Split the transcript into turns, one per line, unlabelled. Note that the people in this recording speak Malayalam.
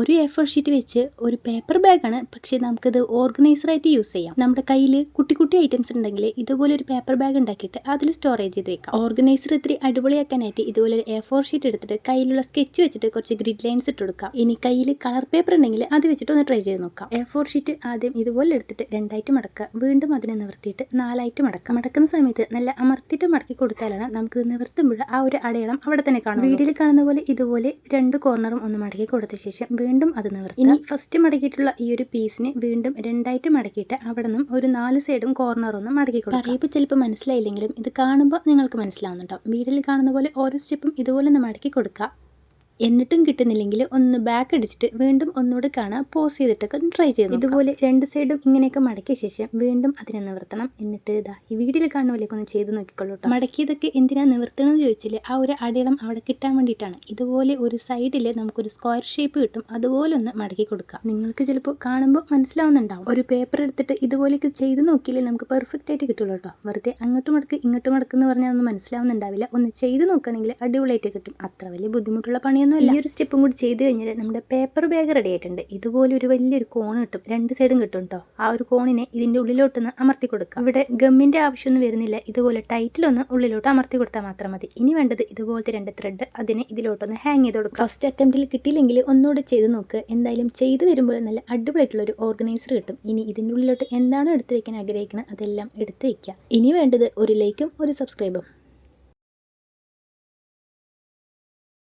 ഒരു A4 ഷീറ്റ് വെച്ച് ഒരു പേപ്പർ ബാഗാണ്, പക്ഷേ നമുക്കിത് ഓർഗനൈസറായിട്ട് യൂസ് ചെയ്യാം. നമ്മുടെ കയ്യിൽ കുട്ടി കുട്ടി ഐറ്റംസ് ഉണ്ടെങ്കിൽ ഇതുപോലെ ഒരു പേപ്പർ ബാഗ് ഉണ്ടാക്കിയിട്ട് അതിൽ സ്റ്റോറേജ് ചെയ്ത് വെക്കാം. ഓർഗനൈസർ ഇത്തിരി അടിപൊളിയാക്കാനായിട്ട് ഇതുപോലെ ഒരു A4 ഷീറ്റ് എടുത്തിട്ട് കയ്യിലുള്ള സ്കെച്ച് വെച്ചിട്ട് കുറച്ച് ഗ്രിഡ് ലൈൻസ് ഇട്ട് കൊടുക്കാം. ഇനി കയ്യിൽ കളർ പേപ്പർ ഉണ്ടെങ്കിൽ അത് വെച്ചിട്ട് ഒന്ന് ട്രൈ ചെയ്ത് നോക്കാം. A4 ഷീറ്റ് ആദ്യം ഇതുപോലെ എടുത്തിട്ട് രണ്ടായിട്ട് മടക്കുക, വീണ്ടും അതിനെ നിവർത്തിയിട്ട് നാലായിട്ട് മടക്കുക. മടക്കുന്ന സമയത്ത് നല്ല അമർത്തിയിട്ട് മടക്കി കൊടുത്താലാണ് നമുക്ക് നിവർത്തുമ്പോൾ ആ ഒരു അടയാളം അവിടെ തന്നെ കാണും. വീഡിയോയിൽ കാണുന്ന പോലെ ഇതുപോലെ രണ്ട് കോർണറും ഒന്ന് മടക്കി കൊടുത്ത ശേഷം വീണ്ടും അത് നിവർത്തുക. ഇനി ഫസ്റ്റ് മടക്കിയിട്ടുള്ള ഈ ഒരു പീസിന് വീണ്ടും രണ്ടായിട്ട് മടക്കിയിട്ട് അവിടെ നിന്നും ഒരു 4 സൈഡും കോർണറൊന്നും മടക്കി കൊടുക്കുക. പറയുമ്പോൾ ചിലപ്പോൾ മനസ്സിലായില്ലെങ്കിലും ഇത് കാണുമ്പോൾ നിങ്ങൾക്ക് മനസ്സിലാവുന്നുണ്ടാവും. വീഡിയോയിൽ കാണുന്ന പോലെ ഓരോ സ്റ്റെപ്പും ഇതുപോലെ ഒന്ന് മടക്കി കൊടുക്കുക. എന്നിട്ടും കിട്ടുന്നില്ലെങ്കിൽ ഒന്ന് ബാക്ക് അടിച്ചിട്ട് വീണ്ടും ഒന്നുകൂടെ കാണാൻ പോസ് ചെയ്തിട്ടൊക്കെ ട്രൈ ചെയ്തു. ഇതുപോലെ രണ്ട് സൈഡും ഇങ്ങനെയൊക്കെ മടക്കിയ ശേഷം വീണ്ടും അതിനെ നിവർത്തണം. എന്നിട്ട് ഇതാ ഈ വീഡിയോയിൽ കാണുന്ന പോലെയൊക്കെ ഒന്ന് ചെയ്ത് നോക്കിക്കൊള്ളൂ കേട്ടോ. മടക്കിയതൊക്കെ എന്തിനാ നിവർത്തണമെന്ന് ചോദിച്ചാൽ ആ ഒരു അടയാളം അവിടെ കിട്ടാൻ വേണ്ടിയിട്ടാണ്. ഇതുപോലെ ഒരു സൈഡിൽ നമുക്കൊരു സ്ക്വയർ ഷേപ്പ് കിട്ടും, അതുപോലെ ഒന്ന് മടക്കി കൊടുക്കുക. നിങ്ങൾക്ക് ചിലപ്പോൾ കാണുമ്പോൾ മനസ്സിലാവുന്നുണ്ടാവും. ഒരു പേപ്പർ എടുത്തിട്ട് ഇതുപോലെയൊക്കെ ചെയ്ത് നോക്കിയാലേ നമുക്ക് പെർഫെക്റ്റ് ആയിട്ട് കിട്ടുള്ളൂ കേട്ടോ. വെറുതെ അങ്ങോട്ട് മടക്ക് ഇങ്ങോട്ട് മടക്കെന്ന് പറഞ്ഞാൽ ഒന്നും മനസ്സിലാവുന്നുണ്ടാവില്ല. ഒന്ന് ചെയ്ത് നോക്കുകയാണെങ്കിൽ അടിപൊളിയായിട്ട് കിട്ടും. അത്ര വലിയ ബുദ്ധിമുട്ടുള്ള പണിയൊന്നും. ഈ ഒരു സ്റ്റെപ്പും കൂടി ചെയ്ത് കഴിഞ്ഞാൽ നമ്മുടെ പേപ്പർ ബാഗ് റെഡി ആയിട്ടുണ്ട്. ഇതുപോലെ ഒരു വലിയൊരു കോൺ കിട്ടും, രണ്ട് സൈഡും കിട്ടും കേട്ടോ. ആ ഒരു കോണിനെ ഇതിന്റെ ഉള്ളിലോട്ടൊന്ന് അമർത്തി കൊടുക്കുക. ഇവിടെ ഗമ്മിന്റെ ആവശ്യമൊന്നും വരുന്നില്ല, ഇതുപോലെ ടൈറ്റിലൊന്ന് ഉള്ളിലോട്ട് അമർത്തി കൊടുത്താൽ മാത്രം മതി. ഇനി വേണ്ടത് ഇതുപോലത്തെ 2 ത്രെഡ് അതിനെ ഇതിലോട്ടൊന്ന് ഹാങ് ചെയ്ത് കൊടുക്കുക. ഫസ്റ്റ് അറ്റംപ്റ്റിൽ കിട്ടിയില്ലെങ്കിൽ ഒന്നുകൂടെ ചെയ്ത് നോക്കുക. എന്തായാലും ചെയ്ത് വരുമ്പോൾ നല്ല അടിപൊളിയായിട്ടുള്ള ഒരു ഓർഗനൈസർ കിട്ടും. ഇനി ഇതിൻ്റെ ഉള്ളിലോട്ട് എന്താണ് എടുത്തു വെക്കാൻ ആഗ്രഹിക്കുന്നത് അതെല്ലാം എടുത്തു വെക്കുക. ഇനി വേണ്ടത് ഒരു ലൈക്കും ഒരു സബ്സ്ക്രൈബും.